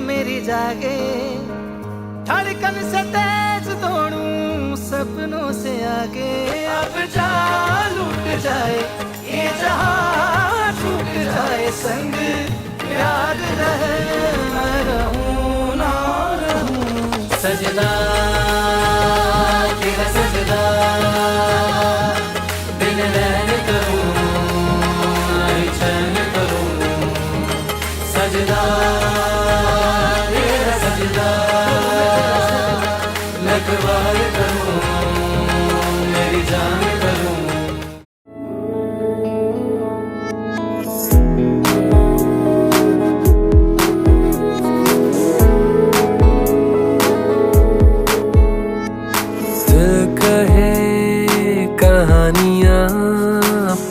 मेरी जागे, धड़कन से तेज दौड़ूं सपनों से आगे। अब जा लूट जाए ये जहां, टूट जाए संग याद रहे, मैं रहूं ना रहूं। सजदा तेरा सजदा, दिन रैन करूं चैन करूं। सजदा तेरा सजदा, लगवार करूं मेरी जान करूं। कहानियां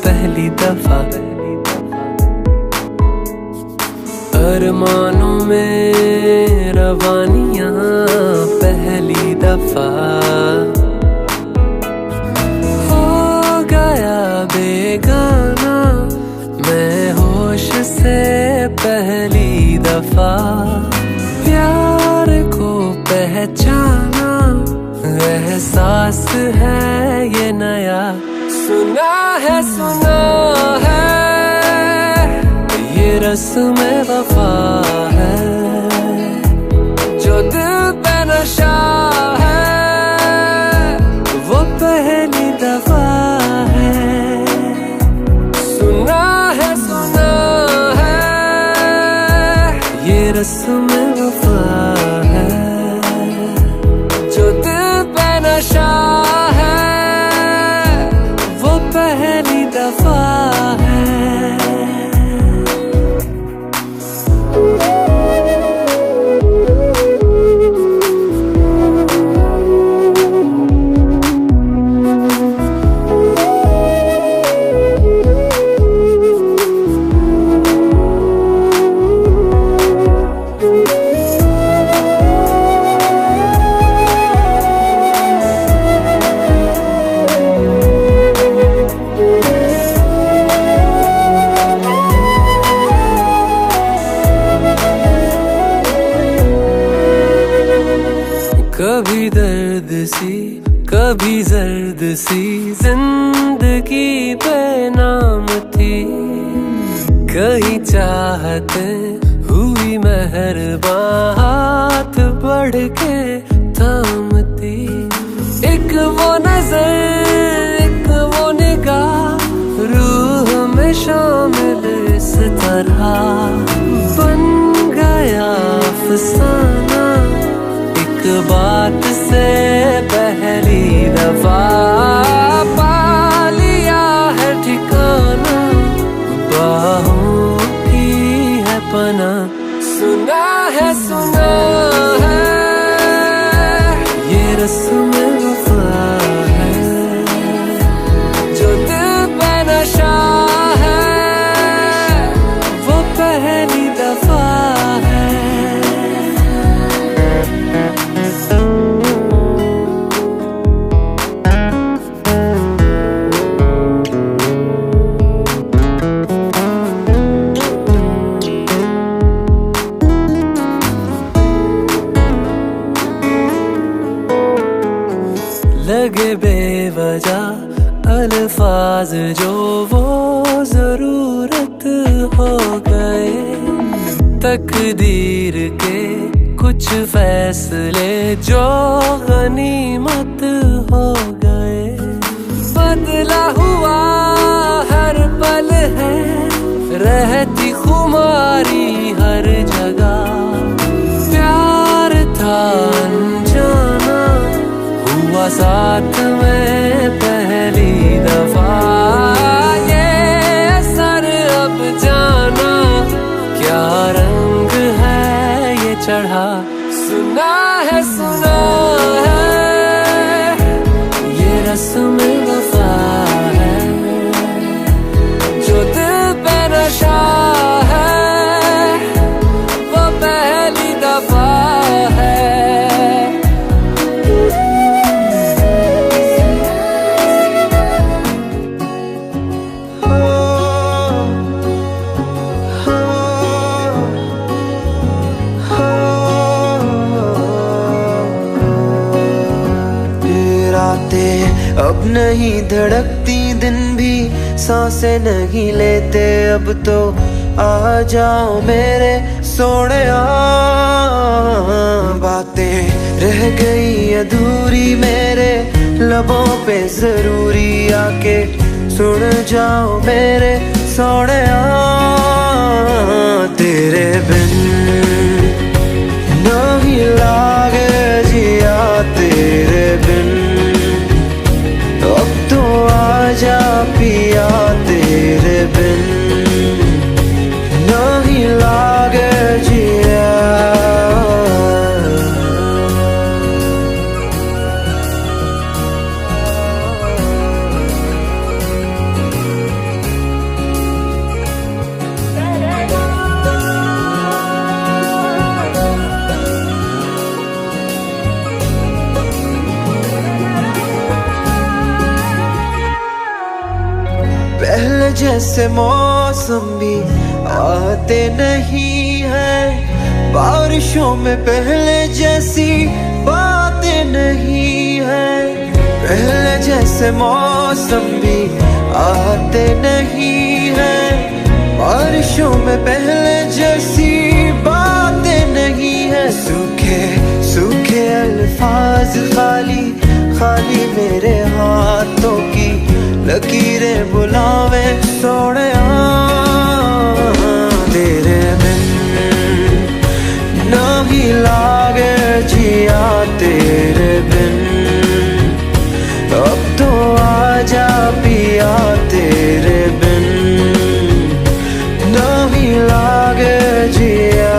पहली दफा, अरमानों में रवानियां पहली दफा। हो गया बेगाना मैं होश से पहली दफा, प्यार को पहचाना एहसास है ये नया। सुना है ये रस्म वफा है, जो दिल पे नशा है वो पहली दफा है। सुना है ये रस्म वफा है, जो दिल पे नशा है वो पहली दफा है। कभी दर्द सी कभी जर्द सी जिंदगी पे नाम थी, कहीं चाहते हुई मेहरबान हाथ बढ़ के थामती। एक वो नजर एक वो निगाह रूह में शामिल इस तरह, बन गया अफसाना बात से पहली दफा। पा लिया है ठिकाना, बाहों की है पना। सुना है ये रस्म वफा है, जो दिल पे नशा है वो पहली दफा है। लगे बेवजह अल्फाज जो वो जरूरत हो गए, तकदीर के कुछ फैसले जो गनीमत हो गए। बदला हुआ हर पल है, रहती खुमारी हर जगह। प्यार था अनजाना हुआ साथ में पहली दफा, ये असर अब जाना क्या रंग है ये चढ़ा। सुना है ये रस्म वफा है, जो दिल पे नशा है वो पहली दफा है। Oh अब नहीं धड़कती दिन भी सांसें नहीं लेते अब तो आ जाओ मेरे सोनिया। बातें रह गई अधूरी मेरे लबों पे जरूरी आके सुन जाओ मेरे सोनिया। तेरे बिन नहीं लागे जिया तेरे बिन अब तो आजा पिया तेरे बिन नहीं लागे जिया। पहले जैसे मौसम भी आते नहीं है, बारिशों में पहले जैसी बातें नहीं है। पहले जैसे मौसम भी आते नहीं है, बारिशों में पहले जैसी बातें नहीं है। सूखे सूखे अल्फाज खाली खाली मेरे हाथों की लकीरें बुलावे सोनिया। तेरे बिन नहीं लागे जिया तेरे बिन अब तो आजा पिया तेरे बिन नहीं लागे जिया।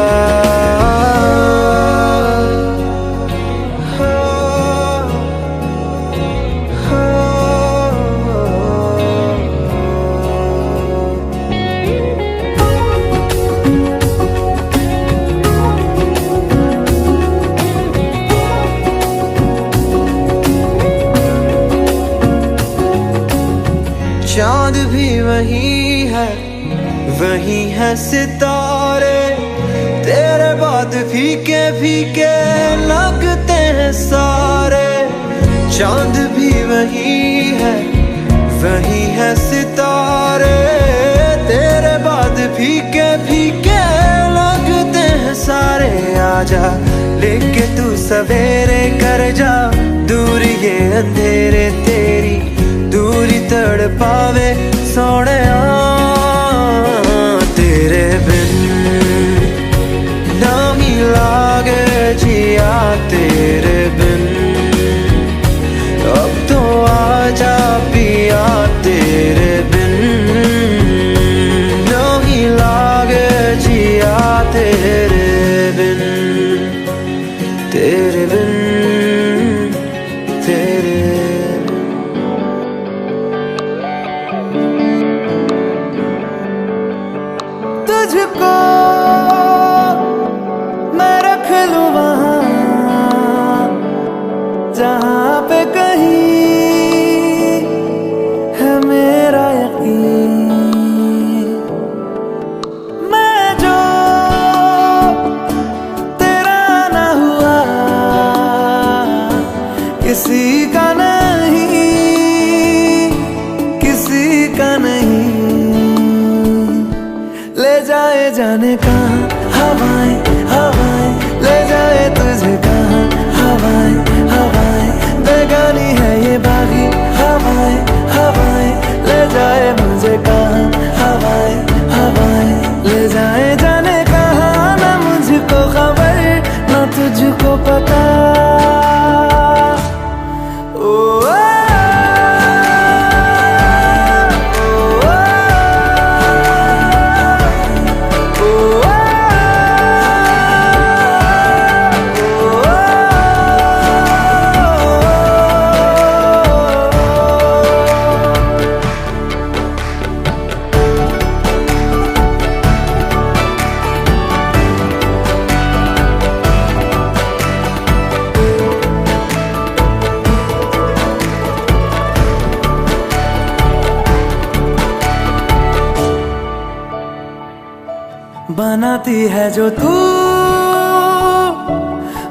चांद भी वही है सितारे, तेरे बाद फीके फीके लगते हैं सारे। चांद भी वही है सितारे, तेरे बाद फीके फीके लगते हैं सारे। आजा लेके तू सवेरे कर जा दूर ये अंधेरे, तेरी दूरी तड़पावे सोनिया। तेरे बिन नहीं लागे जिया तेरे बिन अब तो आजा पिया तेरे बिन नहीं लागे जिया तेरे बिन तेरे बिन तेरे। तुझको मैं रख लूं वहां जहां पे कहीं है मेरा यकीन। मैं जो तेरा ना हुआ किसी का नहीं, किसी का नहीं। ले जाए जाने कहाँ हवाएं हवाएं, ले जाए तुझे कहाँ हवाएं हवाएं। बेगानी है ये बागी हवाएं हवाएं, ले जाए मुझे कहाँ हवाएं हवाएं। ले जाए जाने कहाँ ना मुझको खबर ना तुझको पता। बनाती है जो तू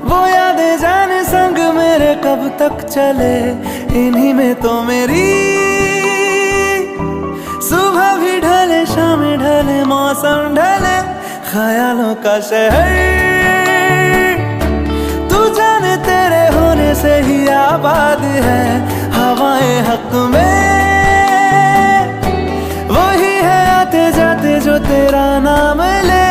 वो यादें जाने संग मेरे कब तक चले। इन्हीं में तो मेरी सुबह भी ढले, शाम ढले, मौसम ढले, ख्यालों का शहर तू जाने तेरे होने से ही आबाद है। हवाएं हक में वही है आते जाते जो तेरा नाम ले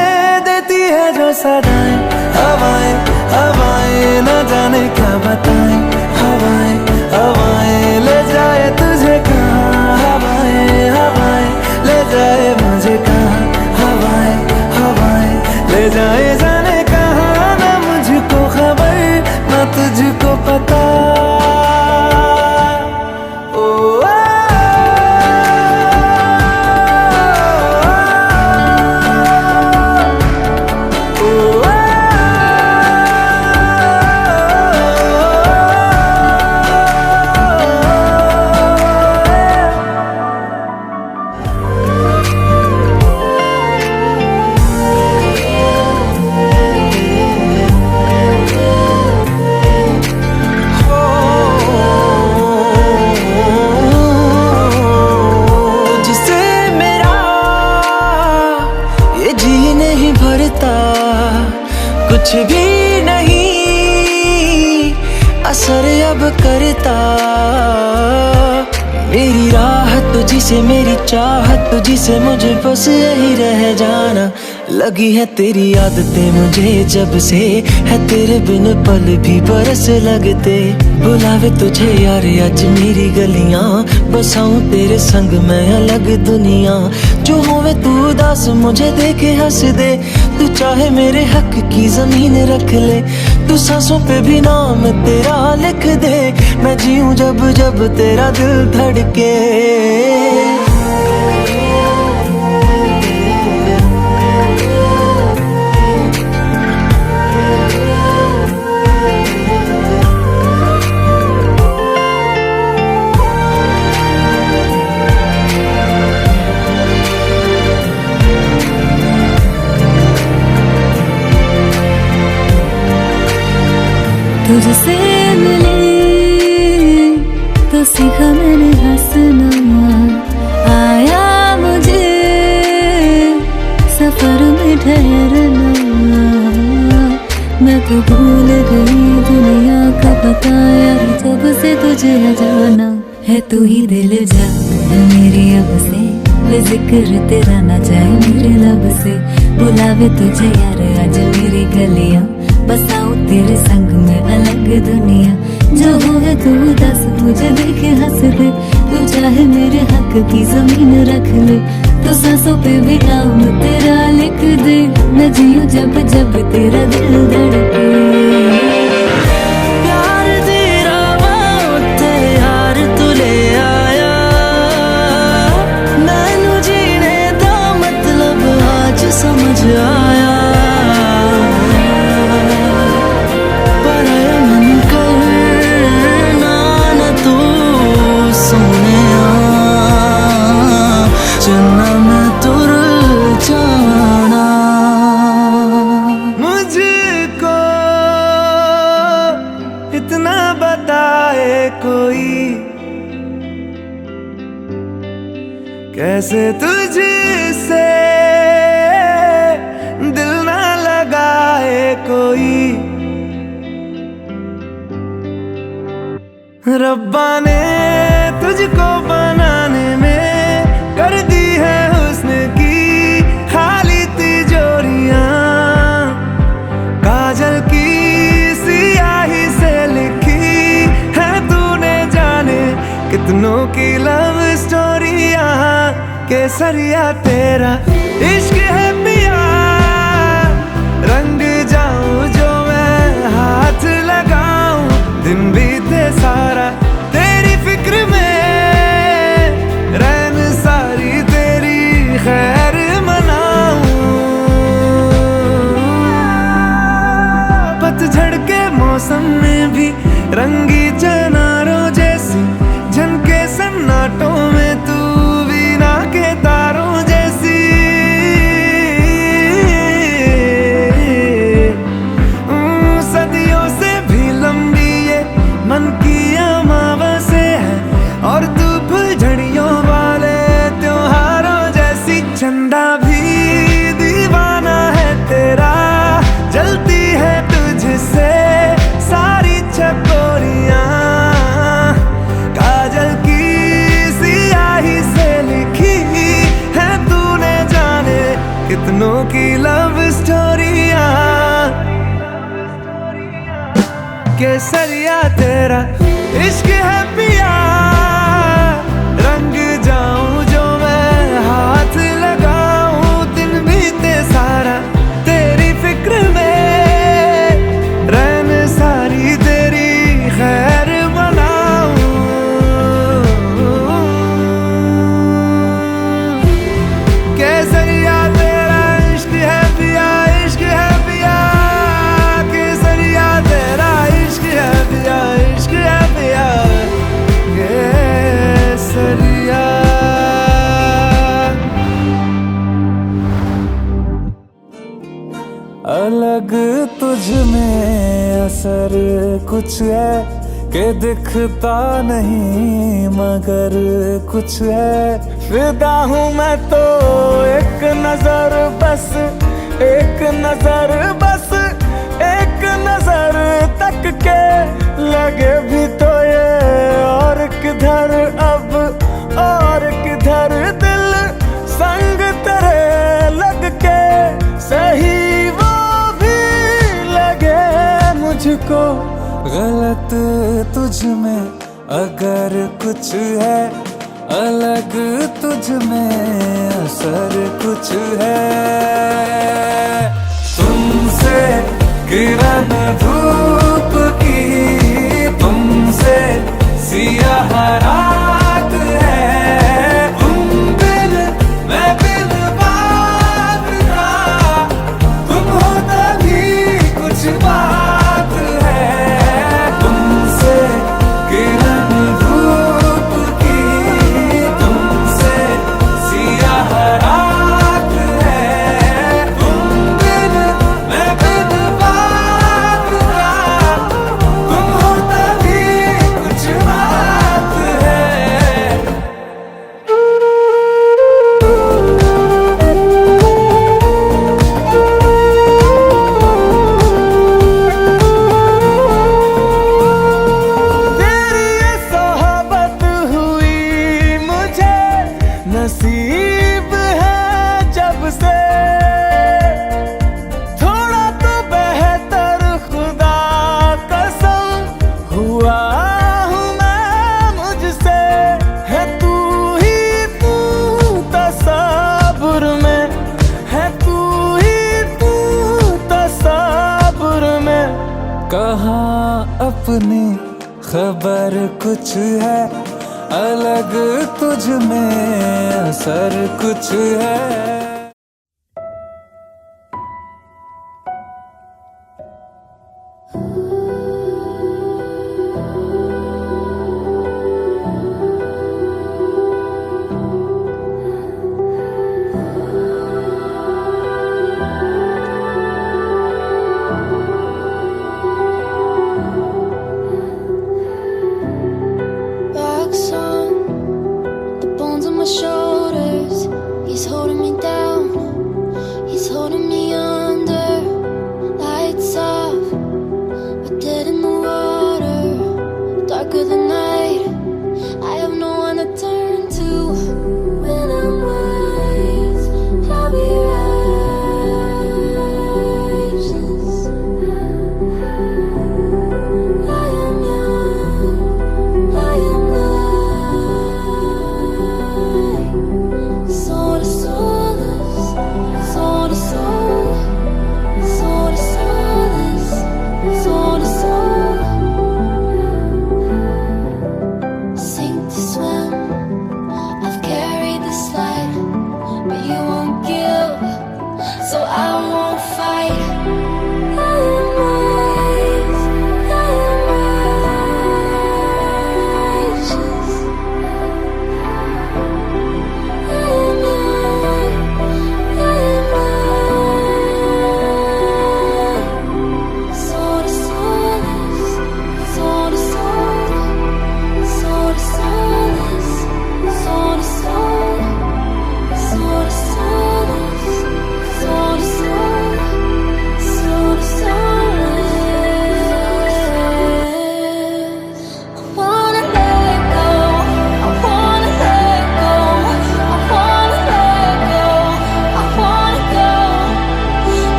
देती है जो सदाएं। हवाएं हवाएं न जाने क्या बताएं, हवाएं हवाएं ले जाए तुझे कहाँ, हवाएं हवाएं ले जाए मुझे कहाँ, हवाएं हवाएं ले जाए जाने कहाँ। ना मुझको खबर ना तुझको पता। कुछ भी नहीं असर अब करता, मेरी राहत तुझसे, मेरी चाहत तुझसे, मुझे बस यही रह जाना। लगी है तेरी आदतें मुझे जब से, है तेरे बिन पल भी बरस लगते। बुलावे तुझे यार आज मेरी गलियां, बसाऊं तेरे संग मैं अलग दुनिया। जो होवे तू उदास मुझे देखे हंस दे, तू चाहे मेरे हक की जमीन रख ले। तू सांसों पे भी नाम तेरा लिख दे, मैं जीऊं जब जब तेरा दिल धड़के। तुझसे मिले तो सीखा मैंने हंसना, आया मुझे सफर में ठहरना। मैं तो भूल गई दुनिया का पता यार, जब से तुझे जाना है। तू ही दिल जा मेरी अब से, वे जिक्र तेरा ना जाए मेरे लब से। बुलावे तुझे यार आज मेरी गलियां, बसाऊं तेरे संग में अलग दुनिया। जो होवे तू दस मुझे देखे हंस दे, तू चाहे मेरे हक की जमीन रख ले। तो सांसों पे भी नाम तेरा लिख दे, मैं जीऊं जब जब तेरा दिल धड़के। प्यार तेरा वास्ते यार तू ले आया, मैनू जीने दा मतलब आज समझ आया। इतना बताए कोई कैसे तुझसे दिल ना लगाए कोई। रब्बा ने तुझको बनाने में कर दी है हुस्न की खाली तिजोरियां, काजल की सियाही से लिखी है तूने जाने कितनों की लव स्टोरियां। केसरिया तेरा इश्क है पिया, रंग जाऊं जो मैं हाथ लगाऊं, दिन बीते सारा तेरी फिक्र में, रैन सारी तेरी खैर मनाऊं। पतझड़ के मौसम में भी रंगी चनारों जैसी झनके सन्नाटों में, तू वीणा के तारों जैसी की लव स्टोरियां, केसरिया तेरा इश्क है पिया, रंग जाऊं जो मैं हाथ लगाऊं, दिन बीते सारा तेरी फिक्र में, रैन सारी तेरी खैर बनाऊं। केसरिया तेरा इश्क है पिया, इश्क है पिया, केसरिया तेरा इश्क है पिया, इश्क है पिया, केसरिया। अलग तुझ में असर कुछ है कि दिखता नहीं मगर कुछ है, फिदा हूँ मैं तो एक नजर बस, एक नजर बस, एक नजर तक के लगे भी तो ये और किधर अब, और किधर दिल संग तेरे लग के, सही वो भी लगे मुझको, गलत तुझ में अगर कुछ है, अलग तुझ में असर कुछ है, तुमसे किरण धूप की, तुमसे सियाह रात है, तुम बिन मैं बिन बात का, तुम हो तभी कुछ बात है, तुमसे किरण धूप की, तुमसे सियाह रात है, तुम बिन मैं बिन बात का, तुम हो तभी कुछ बात है। तेरी ये सोहबत हुई मुझे नसीब है जब से, थोड़ा तो बेहतर खुदा कसम हुआ हूँ मैं मुझसे, है तू ही तू तसव्वुर में, है तू ही तू तसव्वुर में, कहाँ अपनी खबर कुछ है, अलग तुझ में असर कुछ है। Wax on the bones of my shoulders. He's holding me down. He's holding me under. Lights off, but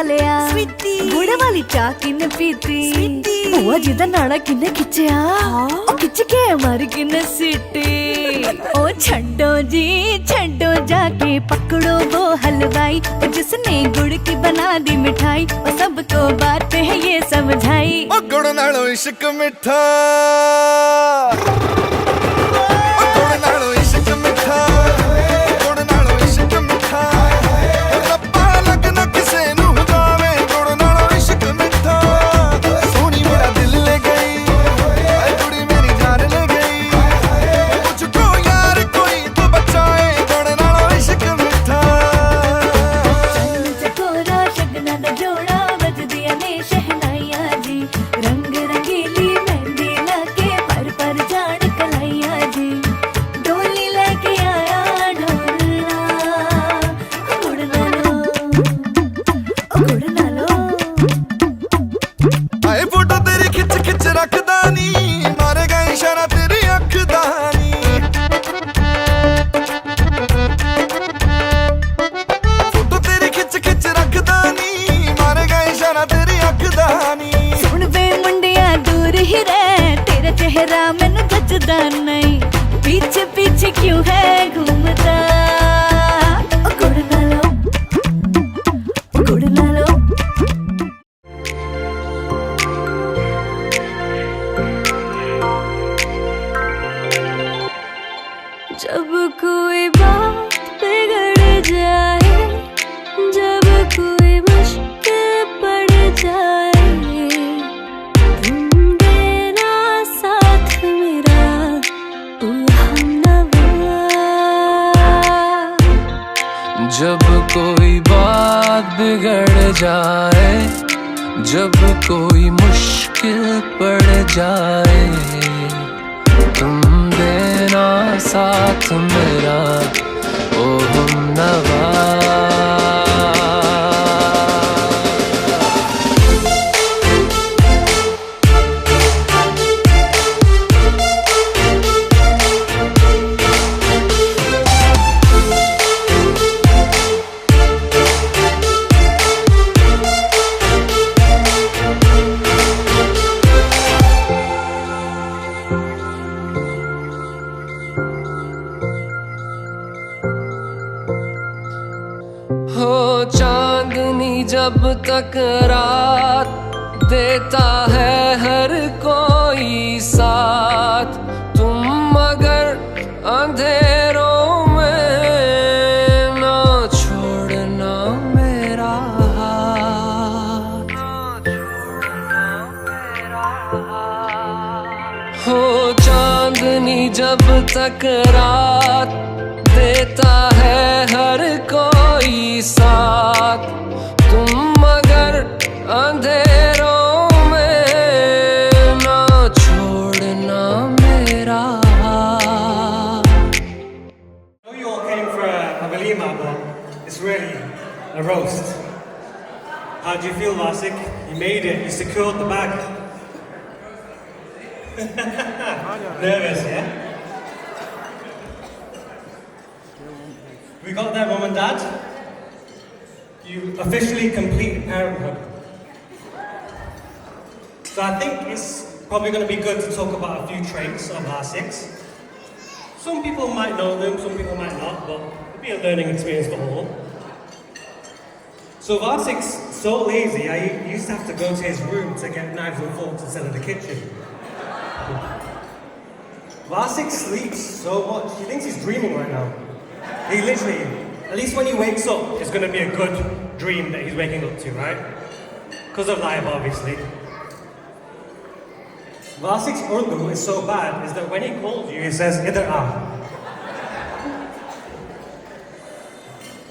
लिया गुड़ वाली चाह किन्ने पीती बुआ जी दा नाड़ा किन्ने खिच्चिया ओ खिच के मारी किन्ने सीटी ओ छड्डो जी छड्डो जाके पकड़ो वो हलवाई जिसने गुड़ की बना दी मिठाई और सबको बात है ये समझाई ओ गुड़ नालों इश्क मिठा मैनू जचदा नहीं पीछे पीछे क्यों है घूमता गुड़ ना लो गुड़ ना लो जब कोई बात बिगड़ जाए जब कोई मुश्किल पड़ जाए जब कोई बात बिगड़ जाए जब कोई मुश्किल पड़ जाए तुम देना साथ मेरा ओ हमनवा हो चांदनी जब तक रात देता है हर कोई साथ तुम मगर अंधेरों में ना छोड़ना मेरा हाथ हो चांदनी जब तक रात देता है हर कोई साथ तुम मगर अंधेरों में ना छोड़ना मेरा हाथ। I know you all came for a walima, but it's really a roast. How do you feel, Vasik? You made it. You secured the bag. Nervous, yeah? We got there, Mum and Dad. You officially completed parenthood. So I think it's probably going to be good to talk about a few traits of R6. Some people might know them, some people might not, but it'll be a learning experience for all. So R6's so lazy, I used to have to go to his room to get knives and forks instead of the kitchen. R6 sleeps so much, he thinks he's dreaming right now. He literally, at least when he wakes up, it's going to be a good dream that he's waking up to, right? Because of life, obviously. R6's Urdu is so bad, is that when he calls you, he says, Idhar aa.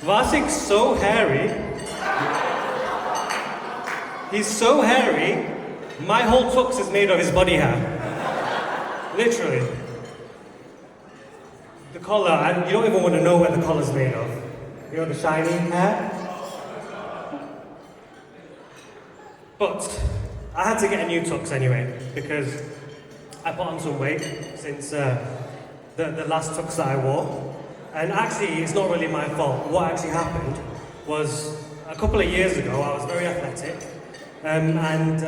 R6's so hairy. He's so hairy, my whole tux is made of his body hair. Literally. The collar, you don't even want to know what the collar's made of. You know, the shiny hair? But I had to get a new tux anyway, because I put on some weight since the last tux that I wore. And actually, it's not really my fault. What actually happened was a couple of years ago, I was very athletic, and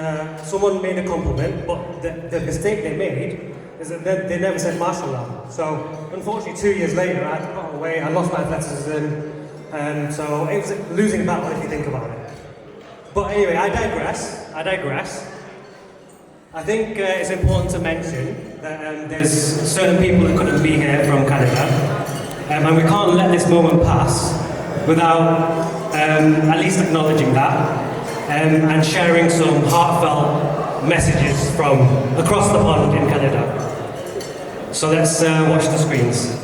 someone made a compliment, but the mistake they made is that they never said mashallah. So, unfortunately, 2 years later, I had to put on weight, I lost my athleticism, so it was a losing battle if you think about it. But anyway, I digress. I think it's important to mention that there's certain people that couldn't be here from Canada, and we can't let this moment pass without at least acknowledging that and sharing some heartfelt messages from across the pond in Canada. So let's watch the screens.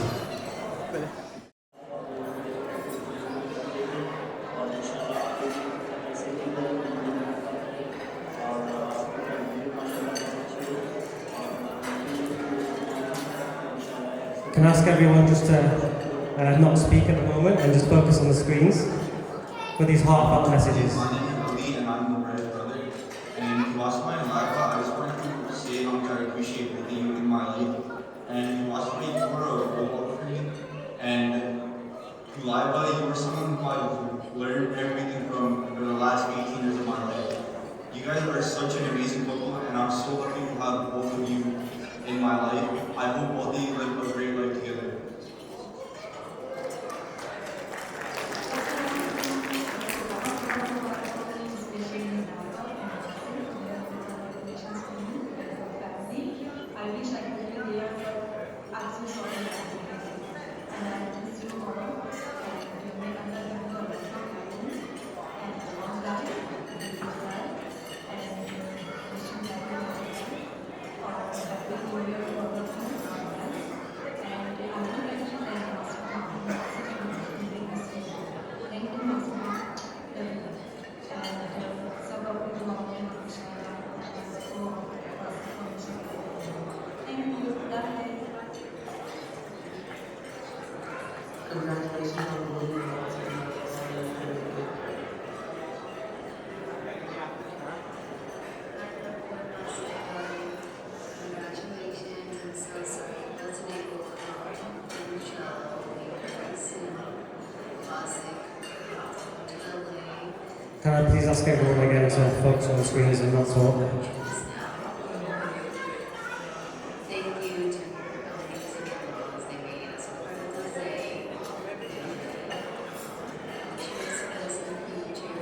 Can I ask everyone just to not speak at the moment and just focus on the screens for these heartfelt messages? My name is Ali and I'm the brother. And if you watched my live, I just wanted to say how much I appreciate both of you in my life. And you watched me, you were a role model for me. And to lie about it, you were someone who I've learned everything from for the last 18 years of my life. You guys are such an amazing couple, and I'm so lucky to have both of you in my life. I hope both of you live a great life together. Congratulations on winning the Can I please ask everyone again to focus on the screens and not talk? Thank you to your amazing girls. They made us part of the day. Cheers to us in the future.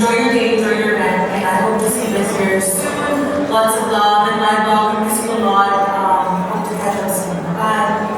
enjoy your day, enjoy your event, and I hope to see you guys here soon. Lots of love and live blog. Miss you a lot. Hope to catch up soon. Bye.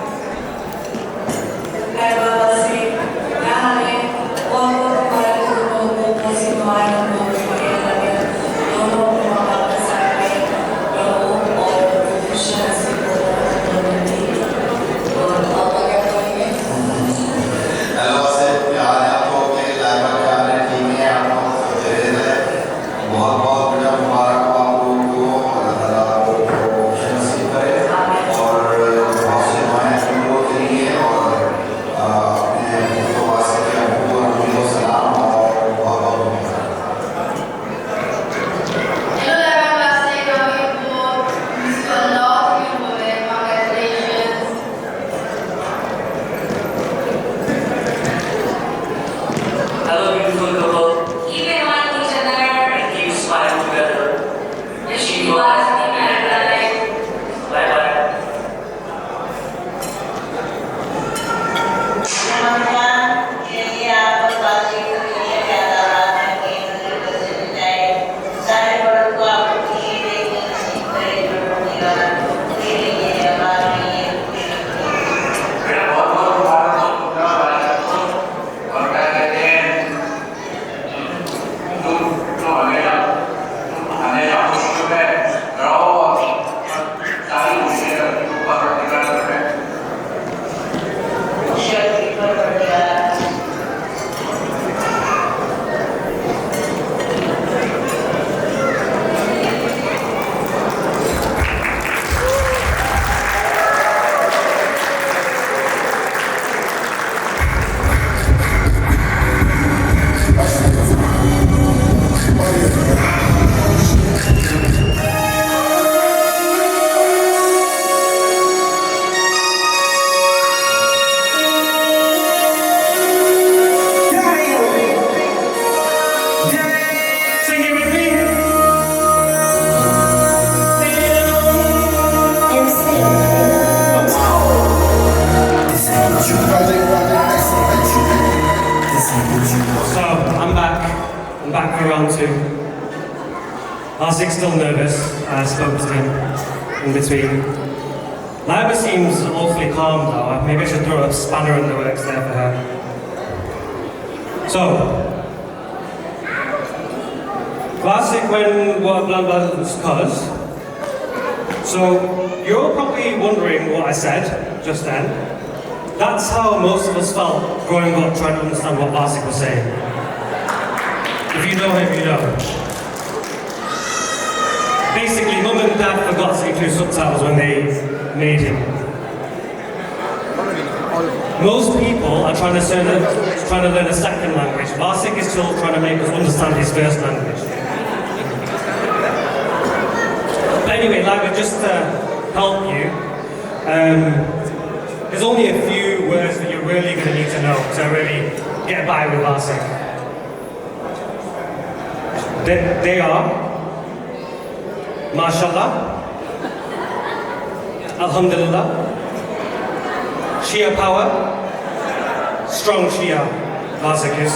I'm back for round 2. Arsik's still nervous. I spoke to him in between. Liba seems awfully calm though. Maybe I should throw a spanner in the works there for her. So, classic when what blah blah was cause. So, you're probably wondering what I said just then. That's how most of us felt growing up trying to understand what Varsik was saying. If you know him, you know. Basically, Mum and Dad forgot to include subtitles when they made him. Most people are trying to learn a second language. Varsik is still trying to make us understand his first language. But anyway, like just to help you, there's only a few words that you're really going to need to know to really get by with Varsik. They are Mashallah, Alhamdulillah, Shia power, strong Shia, Varsik is.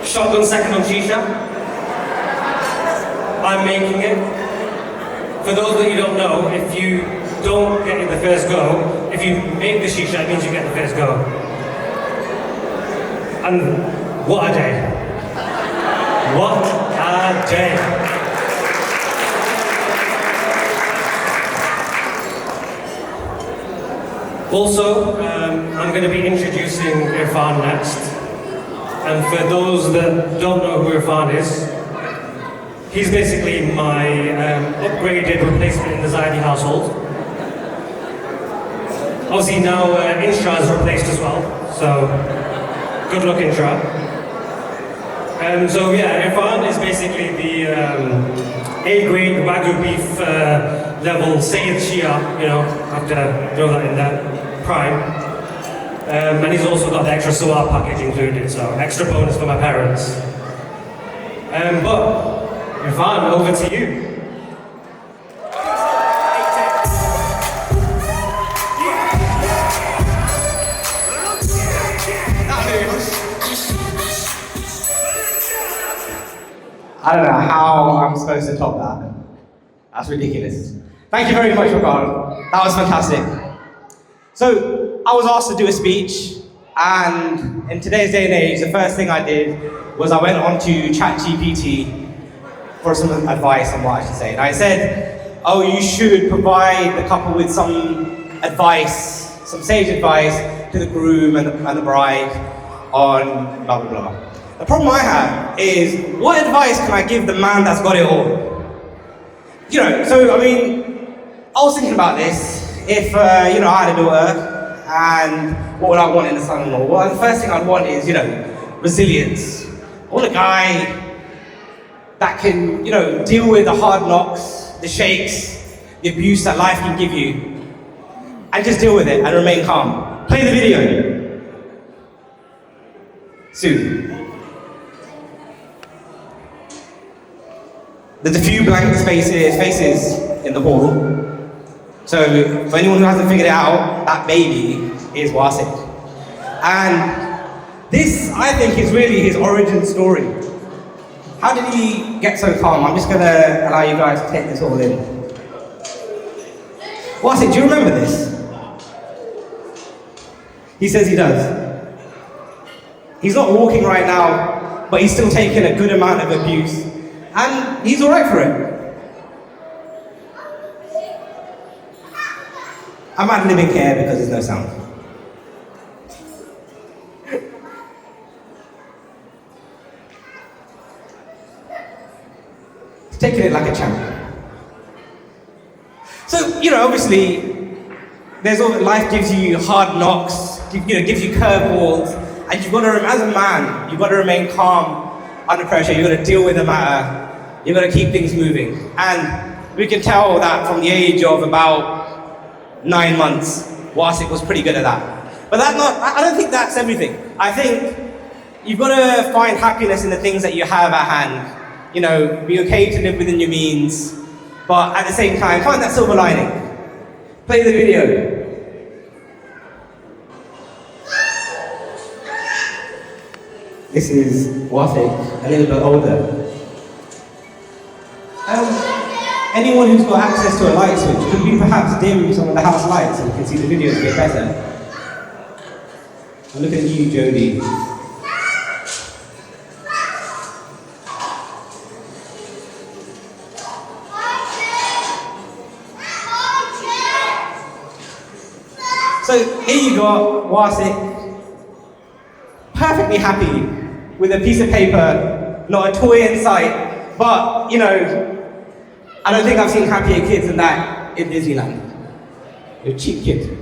Shotgun second on Shisha, I'm making it. For those that you don't know, if you don't get it the first go, if you make the Shisha, it means you get the first go. And what a day. What a day. Also, I'm going to be introducing Irfan next. And for those that don't know who Irfan is, he's basically my upgraded replacement in the Zaidi household. Obviously now Inshra is replaced as well, so good luck Inshra. So yeah, Irfan is basically the A-grade Wagyu beef level Sayyid Shia, you know, have to throw that in there, prime. And he's also got the extra Suwa package included, so extra bonus for my parents. But Irfan, over to you. I don't know how I'm supposed to top that. That's ridiculous. Thank you very much, Ricardo. That was fantastic. So, I was asked to do a speech, and in today's day and age, the first thing I did was I went on to ChatGPT for some advice on what I should say. And I said, oh, you should provide the couple with some advice, some sage advice to the groom and the bride on blah, blah, blah. The problem I have is, what advice can I give the man that's got it all? You know, so I mean, I was thinking about this. If, you know, I had a daughter, and what would I want in a son-in-law? Well, the first thing I'd want is, you know, resilience. I want a guy that can, you know, deal with the hard knocks, the shakes, the abuse that life can give you, and just deal with it and remain calm. Play the video. Soon. There's a few blank faces in the hall. So, for anyone who hasn't figured it out, that baby is Wasik. And this, I think, is really his origin story. How did he get so calm? I'm just going to allow you guys to take this all in. Wasik, do you remember this? He says he does. He's not walking right now, but he's still taking a good amount of abuse. And he's all right for it. I'm ad-libbing here because there's no sound. He's taking it like a champ. So, you know, obviously, there's all that life gives you hard knocks, you know, gives you curveballs, and you've got to, as a man, you've got to remain calm under pressure. You've got to deal with the matter. You've got to keep things moving. And we can tell that from the age of about 9 months, Wasik was pretty good at that. But I don't think that's everything. I think you've got to find happiness in the things that you have at hand. You know, be okay to live within your means, but at the same time, find that silver lining. Play the video. This is Wasik, a little bit older. Anyone who's got access to a light switch, could we perhaps dim some of the house lights so we can see the videos a bit better? I'm looking at you, Jodie. So here you got Wasik, perfectly happy with a piece of paper, not a toy in sight, but, you know, I don't think I've seen happier kids than that in Disneyland. You're a cheap kid.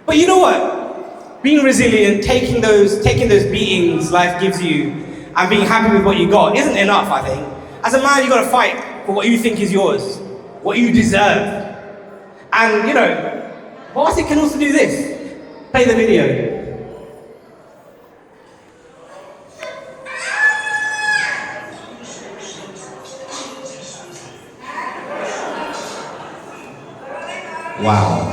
But you know what? Being resilient, taking those beatings life gives you, and being happy with what you got isn't enough, I think. As a man, you've got to fight for what you think is yours, what you deserve. And, you know, Wasik can also do this. Play the video. Wow.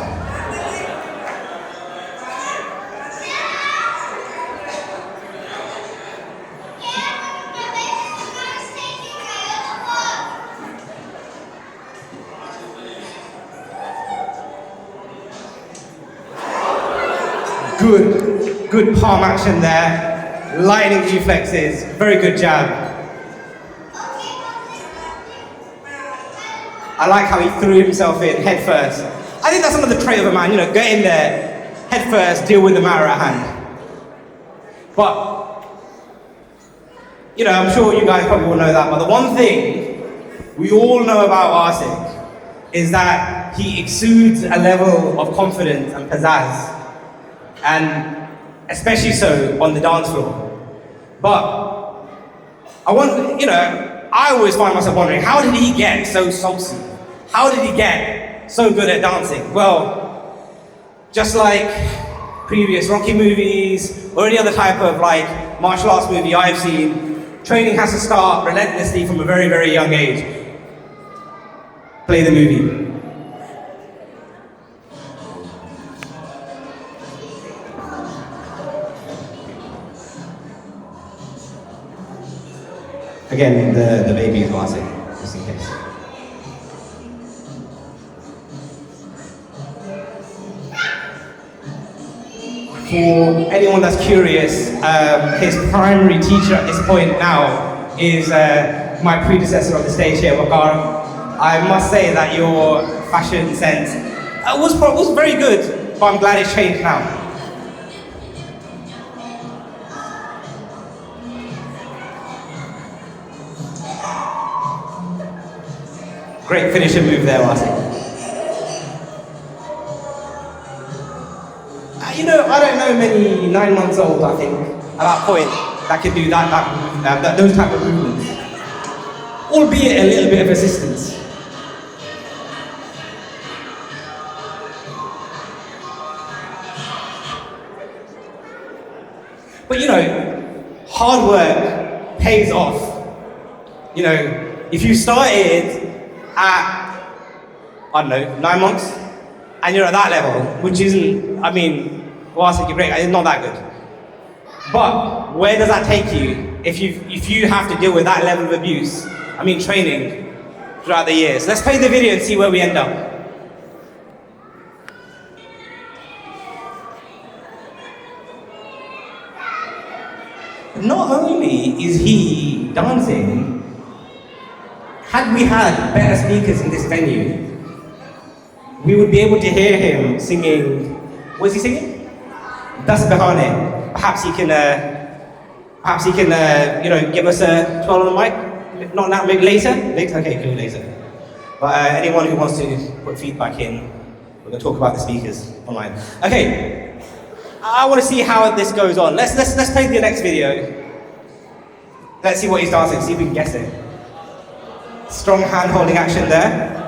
Good palm action there. Lightning reflexes. Very good jab. I like how he threw himself in head first. I think that's another trait of a man, you know, get in there, head first, deal with the matter at hand. But, you know, I'm sure you guys probably will know that, but the one thing we all know about Wasik is that he exudes a level of confidence and pizzazz, and especially so on the dance floor. But, I always find myself wondering, how did he get so saucy? How did he get so good at dancing? Well, just like previous Rocky movies or any other type of like martial arts movie I've seen, training has to start relentlessly from a very, very young age. Play the movie. Again, the baby is Wasik, just in case. For anyone that's curious, his primary teacher at this point now is my predecessor on the stage here, Wakar. I must say that your fashion sense was very good, but I'm glad it's changed now. Great finishing move there, Wasik. You know, I don't know many 9 months old, I think, at that point, that could do those type of movements. Albeit a little bit of assistance. But you know, hard work pays off. You know, if you started at, I don't know, 9 months, and you're at that level, which isn't, I mean, Wasik, you're great, it's not that good. But where does that take you if you have to deal with that level of abuse? I mean, training throughout the years. Let's play the video and see where we end up. Not only is he dancing, had we had better speakers in this venue, we would be able to hear him singing. What is he singing? Das Behane. Perhaps he can, you know, give us a 12 on the mic. Not now, maybe later. Later, okay, cool, later. But anyone who wants to put feedback in, we're going to talk about the speakers online. Okay, I want to see how this goes on. Let's play the next video. Let's see what he's dancing. See if we can guess it. Strong hand-holding action there.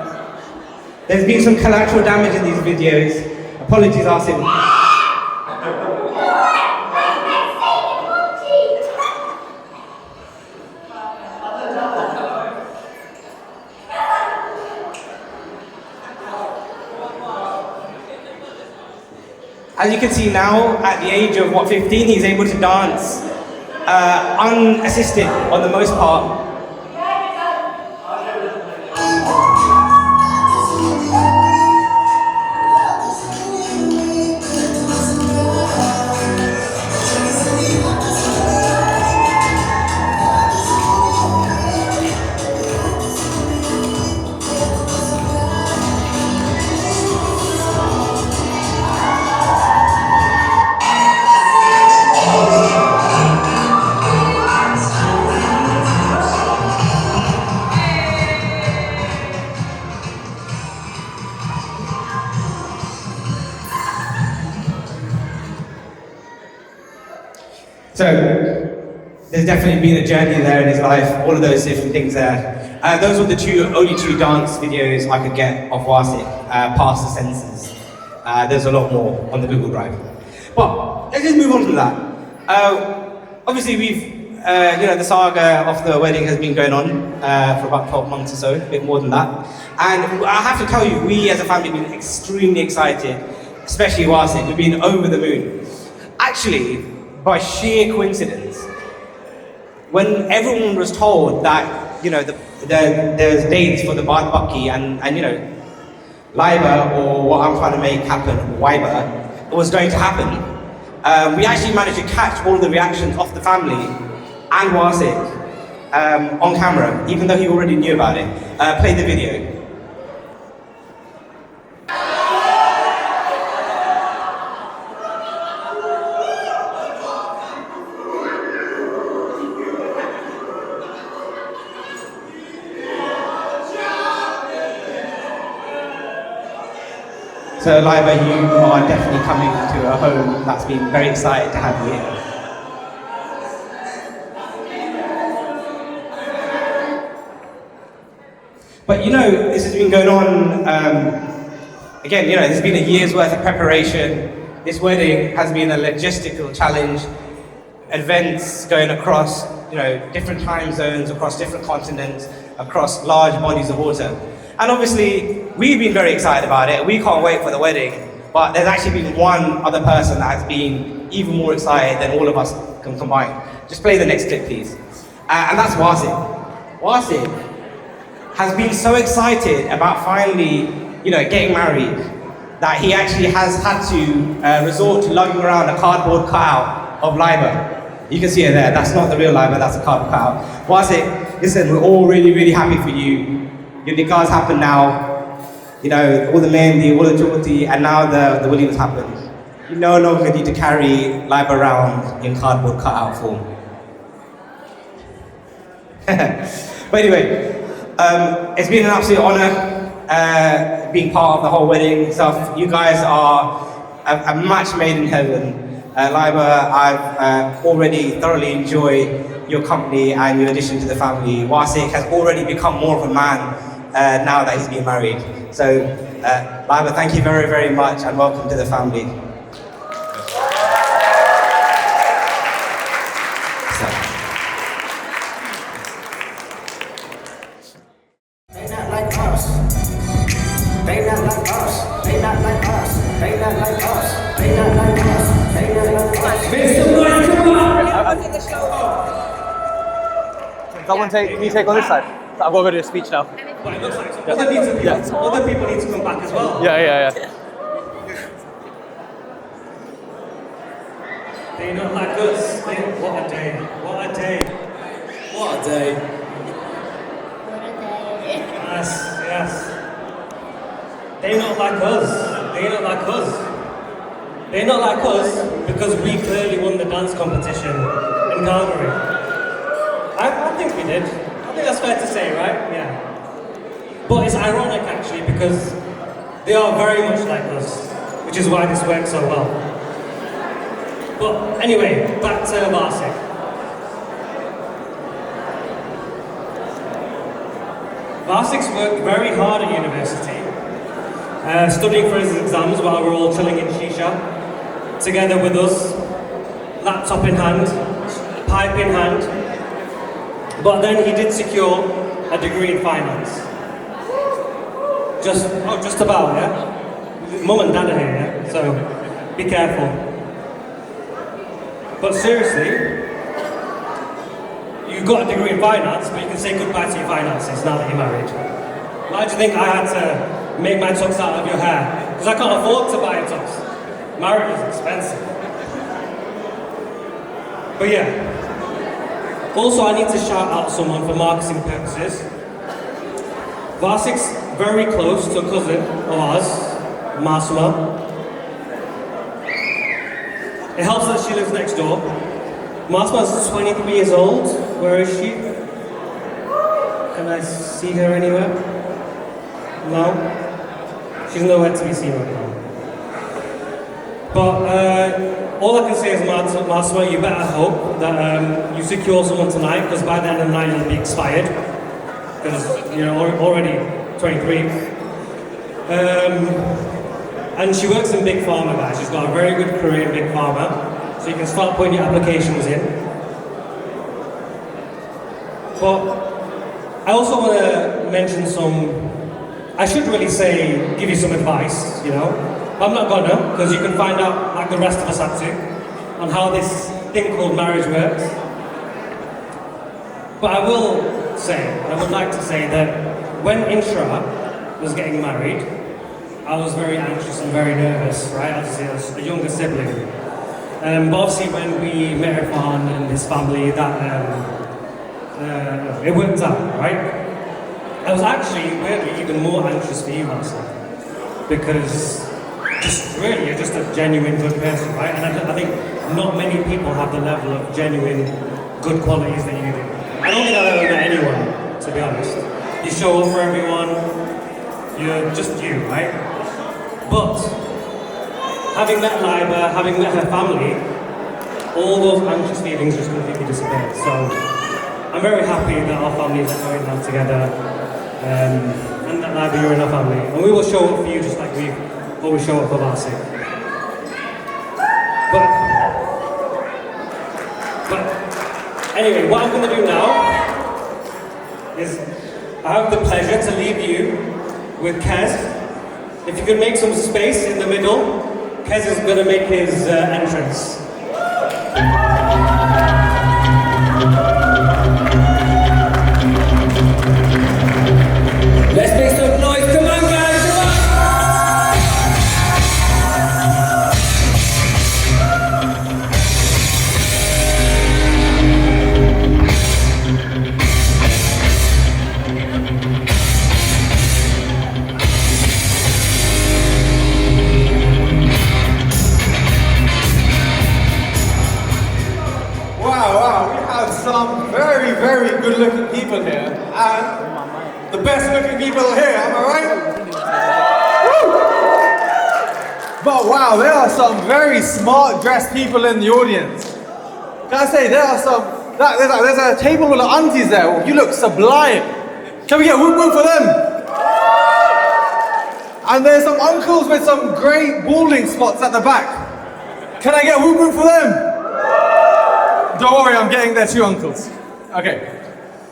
There's been some collateral damage in these videos. Apologies, Asim. As you can see now, at the age of, 15, he's able to dance unassisted on the most part. So, there's definitely been a journey there in his life, all of those different things there. Those were the only two dance videos I could get of Wasik, past the censors. There's a lot more on the Google Drive. But let's just move on from that. Obviously you know, the saga of the wedding has been going on for about 12 months or so, a bit more than that. And I have to tell you, we as a family have been extremely excited, especially Wasik. We've been over the moon. Actually, by sheer coincidence, when everyone was told that, you know, there's dates for the Bad Bucky and you know, Liba, or what I'm trying to make happen, Wiba, was going to happen, we actually managed to catch all the reactions of the family and Wasik on camera, even though he already knew about it. Play the video. So Liba, you are definitely coming to a home that's been very excited to have you here. But you know, this has been going on, again, you know, there's been a year's worth of preparation. This wedding has been a logistical challenge. Events going across, you know, different time zones, across different continents, across large bodies of water. And obviously, we've been very excited about it. We can't wait for the wedding. But there's actually been one other person that has been even more excited than all of us can combine. Just play the next clip, please. And that's Wasik. Wasik has been so excited about finally, getting married that he actually has had to resort to lugging around a cardboard cutout of Liber. You can see it there. That's not the real Liber, that's a cardboard cutout. Wasik, listen, we're all really, really happy for you. Your nikah's happened now. All the mehndi, all the jyoti, and now the wedding has happened. You no longer need to carry Liber around in cardboard cutout form. But anyway, it's been an absolute honor being part of the whole wedding stuff. You guys are a match made in heaven. Liber, I've already thoroughly enjoyed your company and your addition to the family. Wasik has already become more of a man now that he's been married. So, Liber, thank you very, very much and welcome to the family. They not like us. They not like us. They not like us. They not like us. They not like us. They not like us. Make some noise, come on! Can you take on this side? I've got to go to a speech now. But it looks like other people need to come back as well. Yeah. They not like us. What a day. What a day. What a day. Yes. They not like us. They not like us. They not like us because we clearly won the dance competition in Calgary. I think we did. I think that's fair to say, right? Yeah. But it's ironic actually because they are very much like us, which is why this works so well. But anyway, back to Wasik. Wasik's worked very hard at university, studying for his exams while we're all chilling in shisha, together with us, laptop in hand, pipe in hand. But then he did secure a degree in finance. Just about, yeah? Mum and dad are here, yeah? So be careful. But seriously, you've got a degree in finance, but you can say goodbye to your finances now that you're married. Why do you think I had to make my tux out of your hair? Because I can't afford to buy a tux. Marriage is expensive. But yeah. Also, I need to shout out someone for marketing purposes. Wasik's very close to a cousin of ours, Masuma. It helps that she lives next door. Masuma's 23 years old. Where is she? Can I see her anywhere? No? She's nowhere to be seen right now. But all I can say is, Masuma, you better hope that you secure someone tonight, because by the end of the night you'll be expired. Because you're already 23. And she works in Big Pharma, guys. She's got a very good career in Big Pharma. So you can start putting your applications in. But I also want to mention I should really say, give you some advice, I'm not gonna, because you can find out, like the rest of us had to, on how this thing called marriage works. But I would like to say that when Inshra was getting married, I was very anxious and very nervous, right? As a younger sibling. But obviously when we met Irfan and his family, it worked out, right? I was actually weirdly even more anxious for you, Marcel, because you're just a genuine good person, right? And I think not many people have the level of genuine good qualities that you do. I don't think I've ever met anyone, to be honest. You show up for everyone, you're just you, right? But having met Liber, having met her family, all those anxious feelings just completely disappeared. So I'm very happy that our families are going now together, and that Liber, you're in our family. And we will show up for you just like we always show up for Wasik. But anyway, what I'm going to do now is I have the pleasure to leave you with Kez. If you could make some space in the middle, Kez is going to make his entrance. people here, and the best looking people here, am I right? Woo! But wow, there are some very smart dressed people in the audience. Can I say, there are some, there's a table full of aunties there, you look sublime. Can we get whoop whoop for them? And there's some uncles with some great balding spots at the back. Can I get whoop whoop for them? Don't worry, I'm getting there too, uncles. Okay.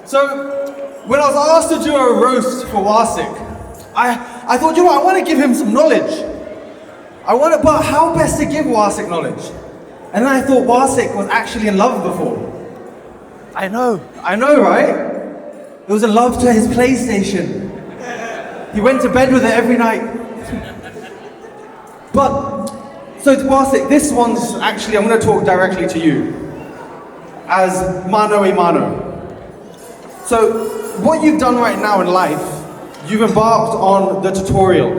So, when I was asked to do a roast for Wasik, I thought, you know what, I want to give him some knowledge. But how best to give Wasik knowledge? And then I thought Wasik was actually in love before. I know, right? It was a love to his PlayStation. He went to bed with it every night. But, so Wasik, this one's actually, I'm going to talk directly to you. As mano a mano. So, what you've done right now in life, you've embarked on the tutorial.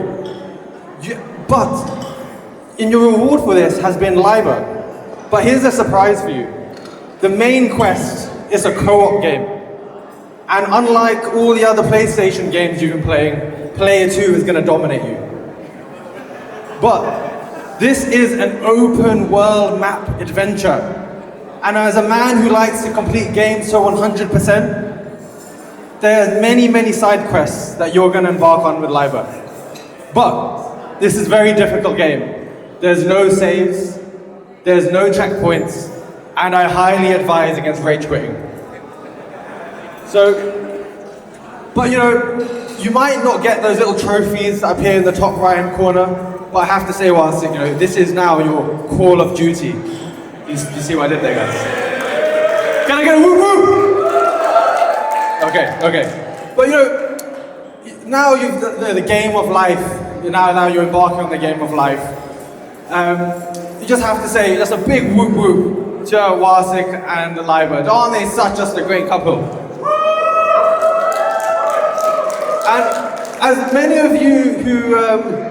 But, in your reward for this has been Liber. But here's a surprise for you. The main quest is a co-op game. And unlike all the other PlayStation games you've been playing, Player 2 is going to dominate you. But this is an open world map adventure. And as a man who likes to complete games to 100%, there's many side quests that you're going to embark on with Liber. But this is a very difficult game. There's no saves, there's no checkpoints, and I highly advise against rage quitting. So, but you know, you might not get those little trophies that appear in the top right-hand corner, but I have to say, Wasik, you know, this is now your Call of Duty. You see what I did there, guys? Can I get a whoop whoop? Okay. But you know, now you've the game of life. Now you're embarking on the game of life. You just have to say, just a big whoop whoop to Wasik and Liber. Aren't they just a great couple? And as many of you who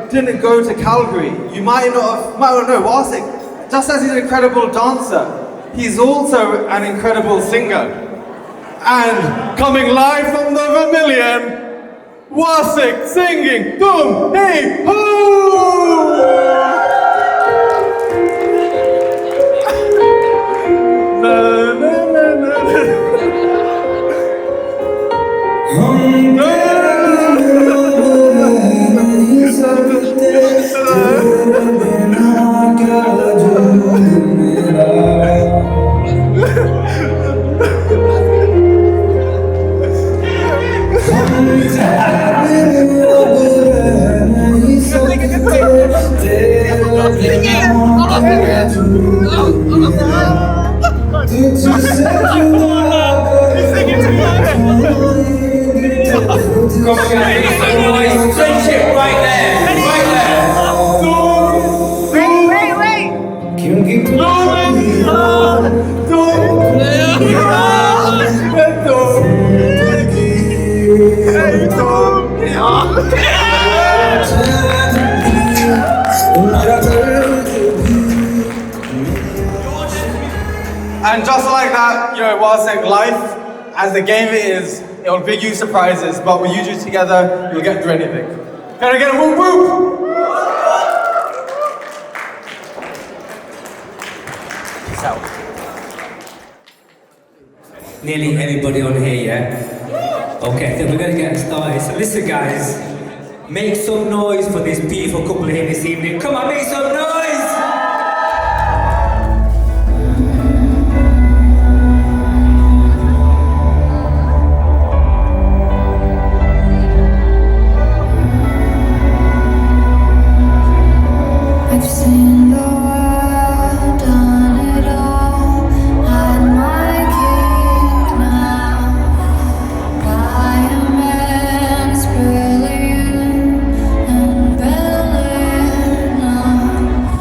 didn't go to Calgary, you might not know Wasik. Just as he's an incredible dancer, he's also an incredible singer. And coming live from the Vermilion, Wasik singing Boom Hey Ho! Friendship right there. Wait. And just like that, you know, Wasik, life, as the game it is, it'll bring you surprises, but when you do it together, you'll get through anything. Can I get a whoop whoop? Peace out. Nearly everybody on here, yeah? Okay, so we're gonna get started. So listen guys, make some noise for this beautiful couple here this evening. Come on, make some noise! I've seen the world, done it all, had my cake now. Diamonds brilliant and brilliant now.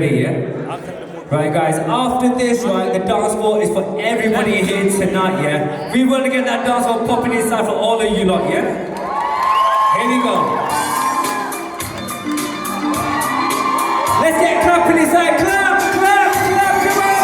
ready, yeah? Right, guys, after this, right, the dance floor is for everybody here tonight, yeah? We want to get that dance floor popping inside for all of you lot, yeah? Here we go. Let's get clapping inside. Clap, clap, clap, come on!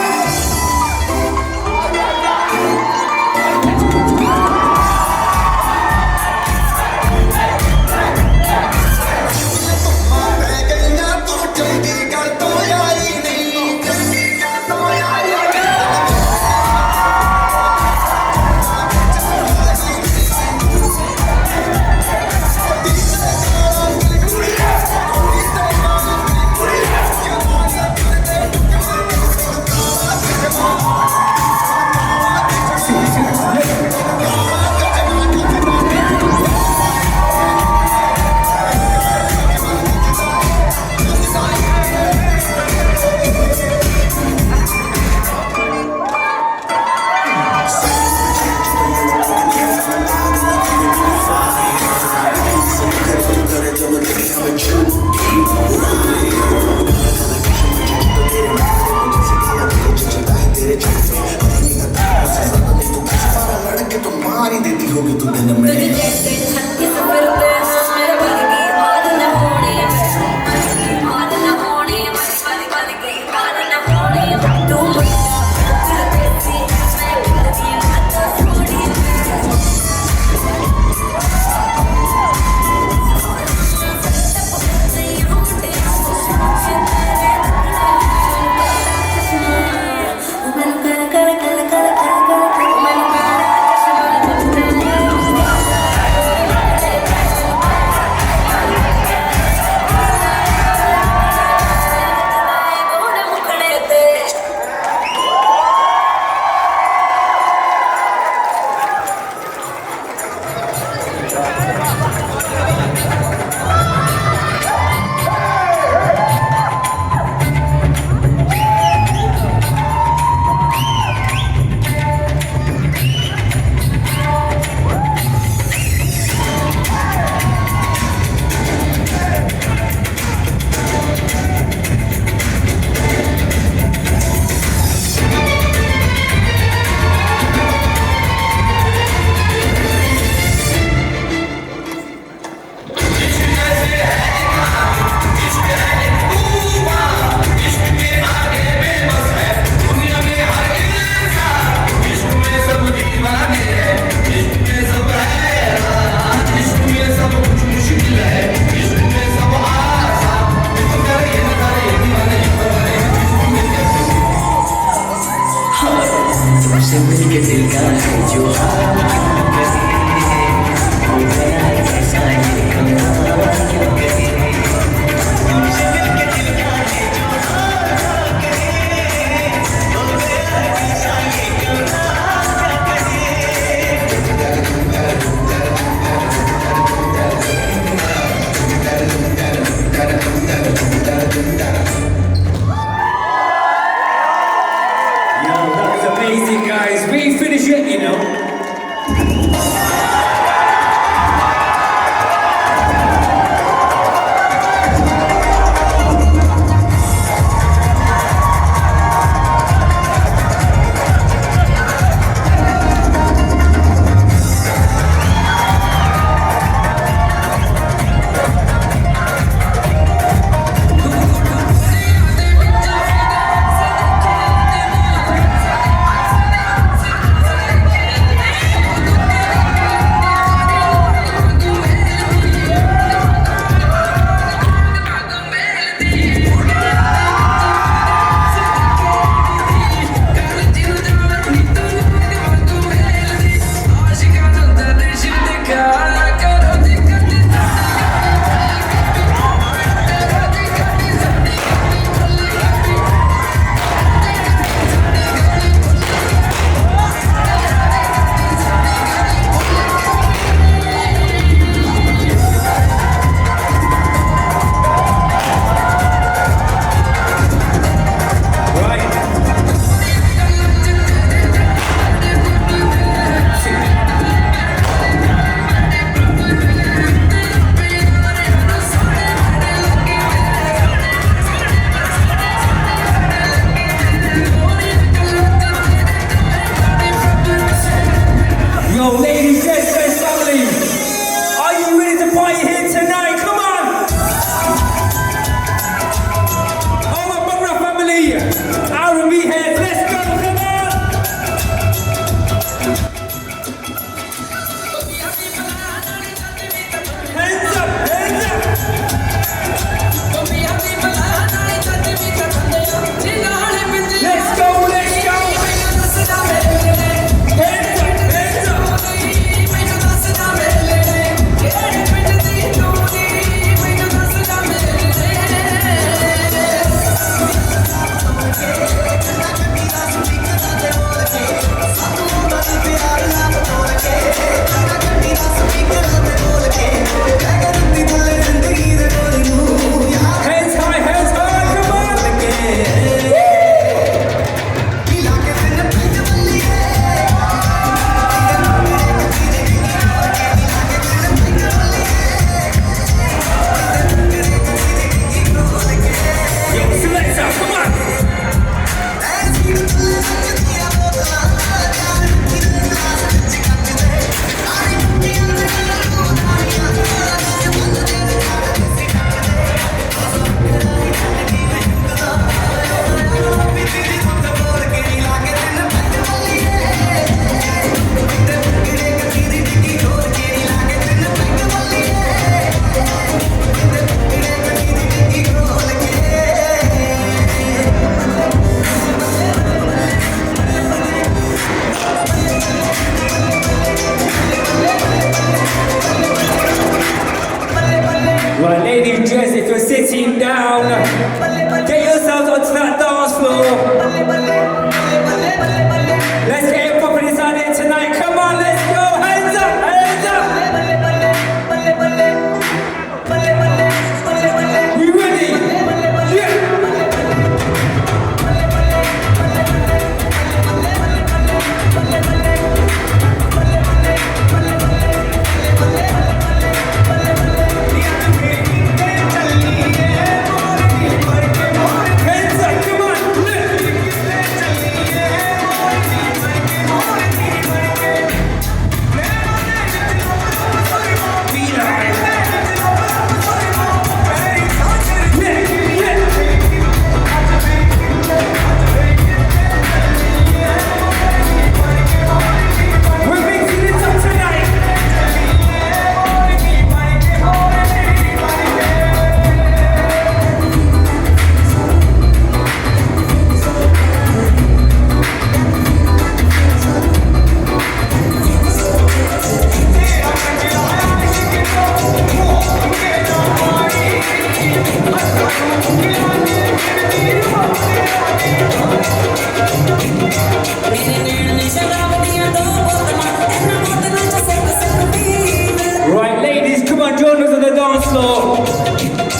floor.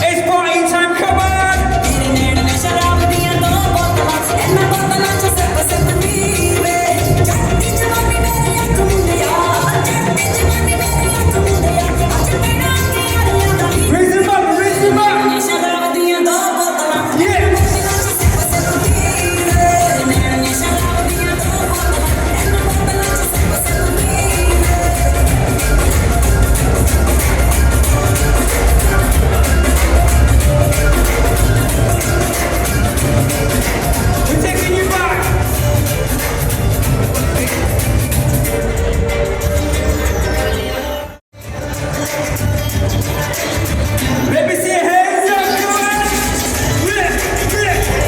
It's party time, come on! Raise him up, raise him up! Yeah! We're taking you back! Let me see your hands up, come on! Yeah, yeah.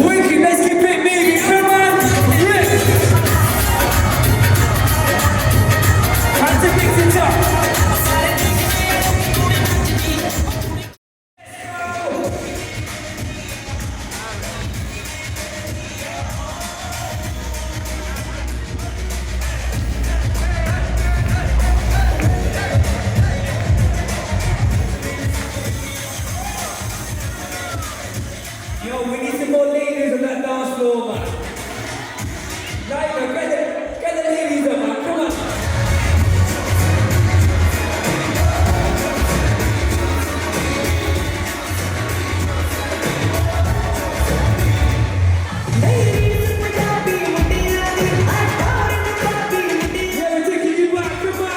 Wicked, let's keep it moving, come on! Yeah! Time to mix it up! Yo, we need some more ladies on that dance floor, man. Like, get the ladies up, man. Come on. Yeah, we're taking you back. Come on.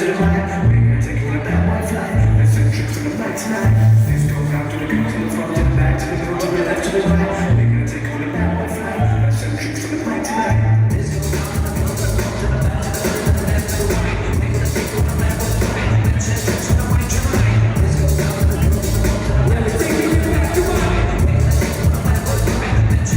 to the right. We're gonna take it on that one flight. Let's send trips to the night tonight. This goes out to the girls in the front, to the back, to the middle, to the left, to the right. We're gonna take it on that one flight. Let's send trips to the night tonight. This goes out to the girls in the front, to the back, to the middle, to the left, to the right. We're gonna take it on that one flight. Let's send trips to the right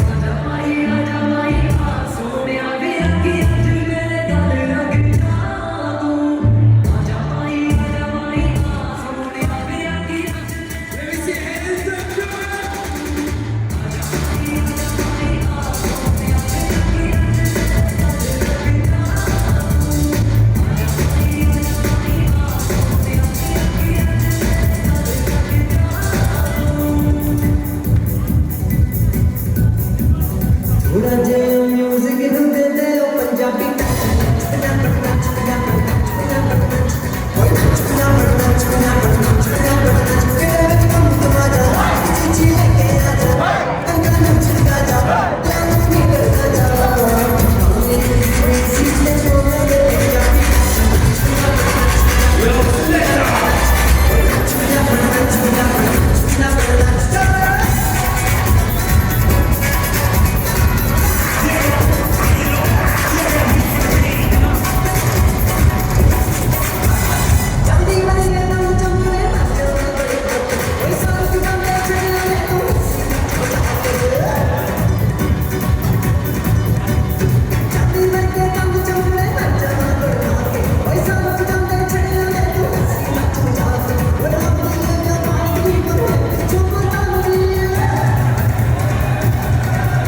tonight. This goes out to the girls in the front, to the back, to the middle, to the left, to the right. We're gonna take it on that one flight. Let's send trips to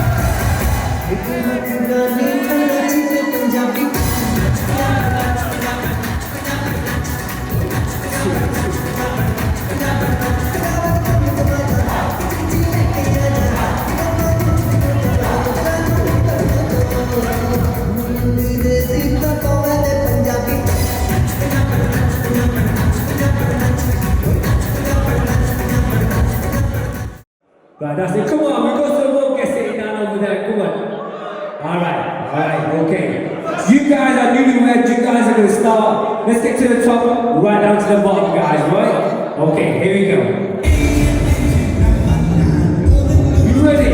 the right tonight. Right, that's it. Come on, we got some more guests sitting down over there. Come on. Alright, okay. You guys are newlyweds, you guys are going to start. Let's get to the top, right down to the bottom, guys, right? Okay, here we go. You ready?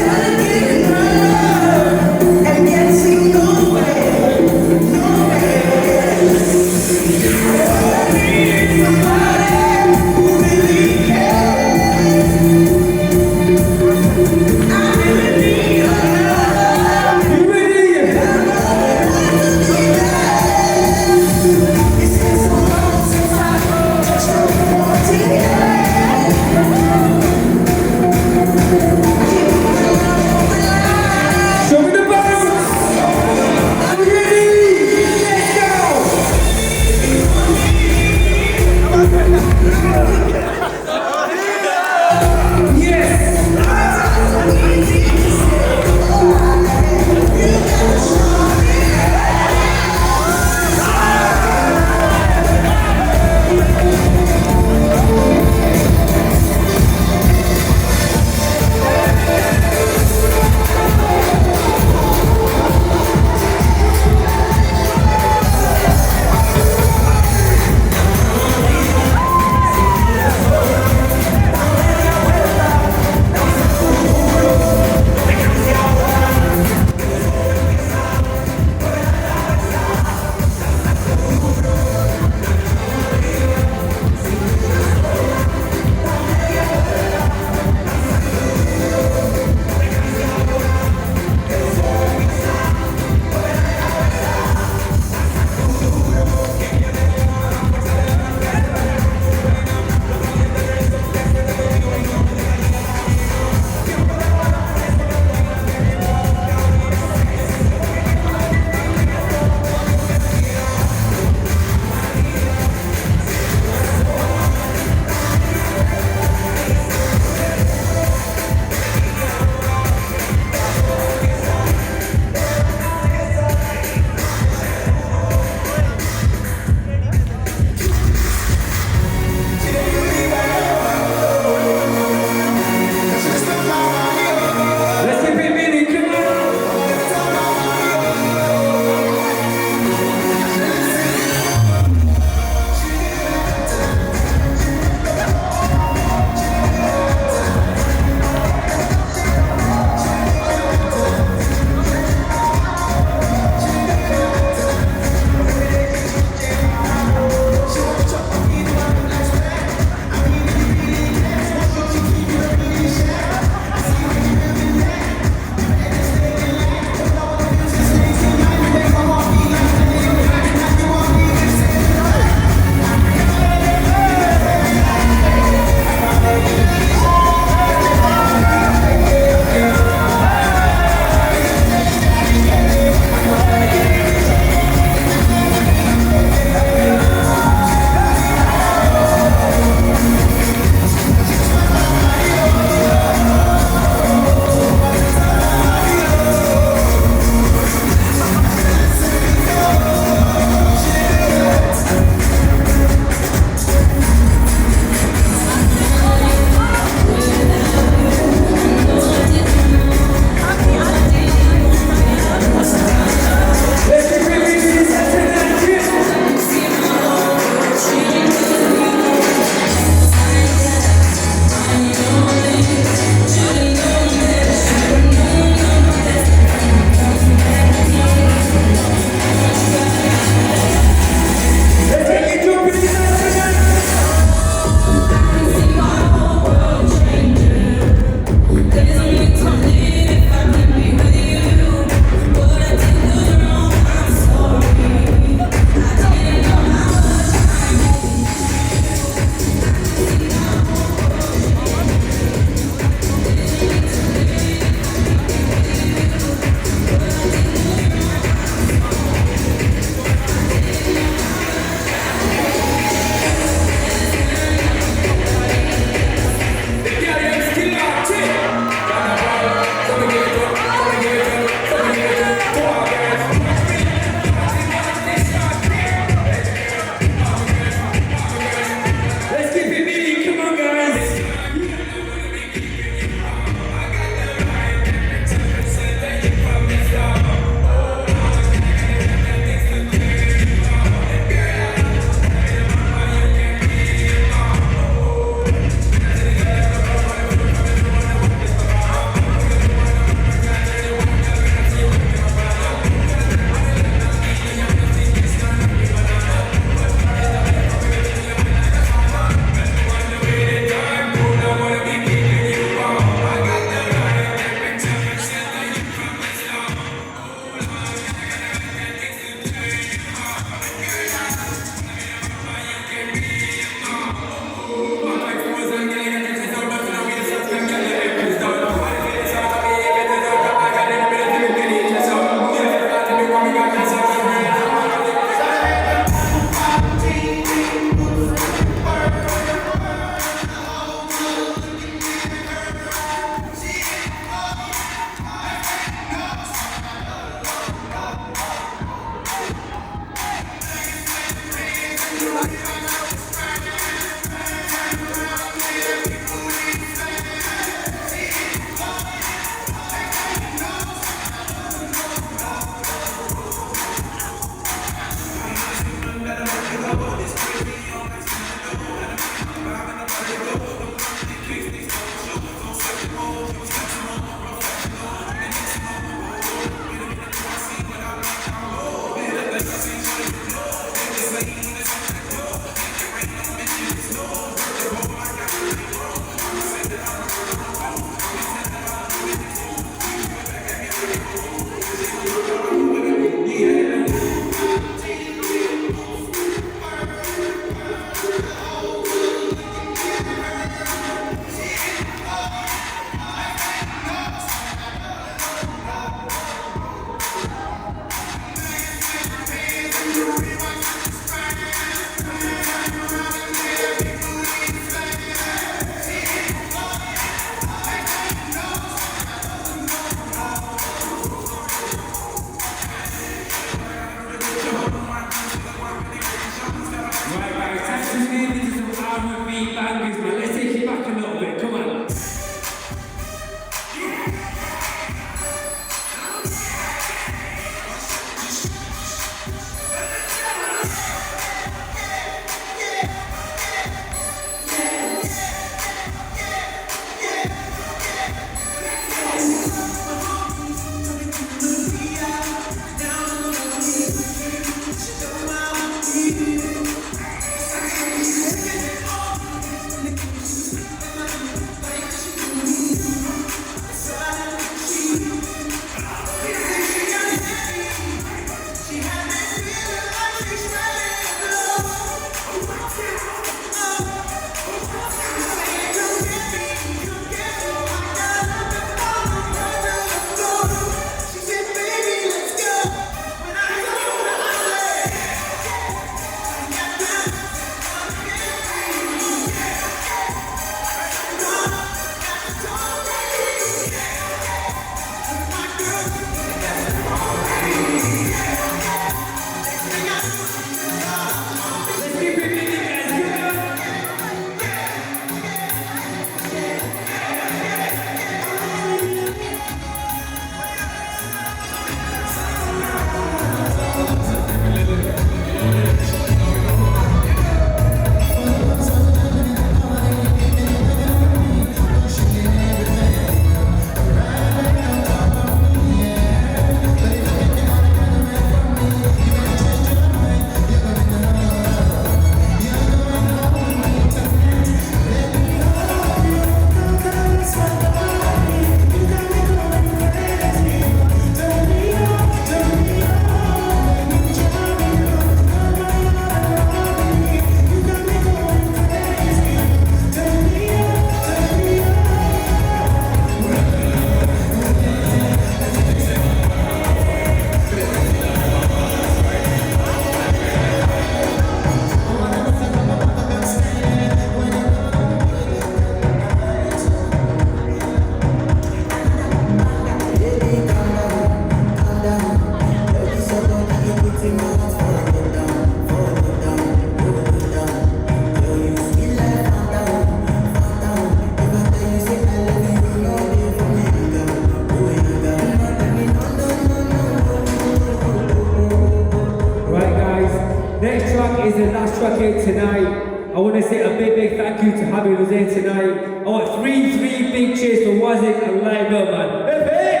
is the last track here tonight. I want to say a big thank you to having us here tonight. I want three big cheers for Wazik and Lionel, man. Hip hip!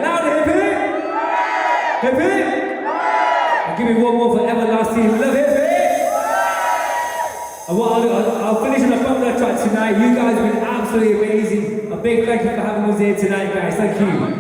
Loud hip hip! Hip hip! I'll give you one more for everlasting love, hip hip! And what I'll finish on a popular track tonight. You guys have been absolutely amazing. A big thank you for having us here tonight, guys. Thank you.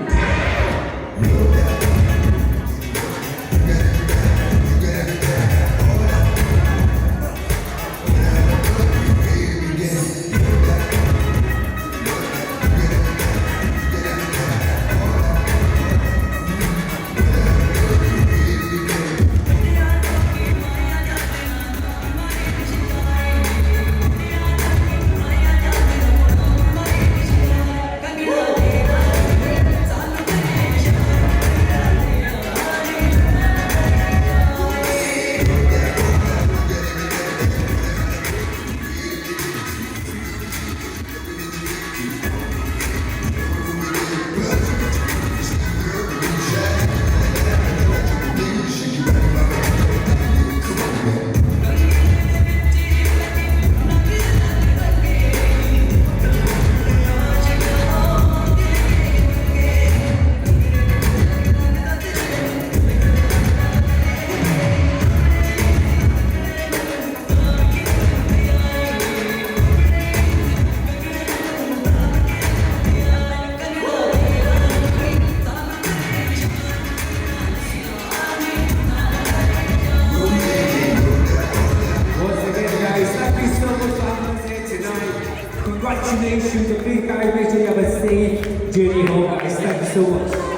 congratulations. So please guys, make sure you have a safe journey home, guys. Thank you so much.